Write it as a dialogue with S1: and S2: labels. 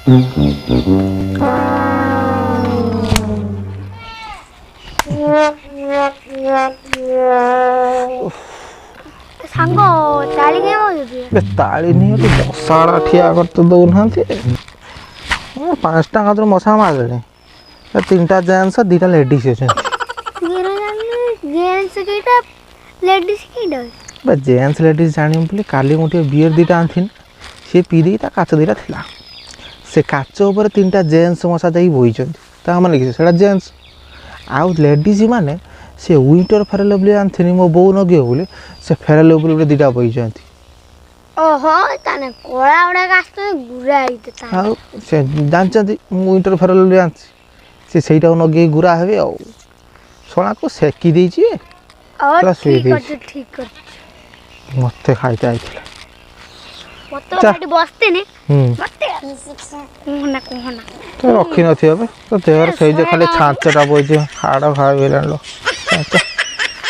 S1: सांग ताली के मारुदी
S2: बे ताली नहीं तो मशाड़ा ठिया कर तो दौना 5 टाँग तो मशा मारे 3टा जेन्ट्स 2टा लेडीज
S1: जेंट्स केटा लेडीज केटा
S2: जेन्ट्स लेडीज जानी बोली काली गोटे बियर 2टा आनी सी पी दी काच 2टा थिला से काच उपर 3टा जेन्ट्स मशा जा बोई मैंने कि जेन्ट्स आउ लेडीज माने से विंटर फेयर लवली आनी मो बो नगे बोली से फेयर लवली गोटे 2टा बोई
S1: ओहो ताने कोला उडा कास्ते गुरा आइते ता
S2: आउ से जानचंती विंटर फेयर लवली आनी से सेटा नगे गुरा हेबे आ सोना को सेकी देछि
S1: और
S2: ठीक
S1: ठीक कर
S2: मते खाइते आइथिला
S1: मते बाटी बसते ने मते कोहना
S2: तो रखी नथि अब तो देहर सही जे खाली छांचटा बोइ जे हाड़ खाइ बेलान लो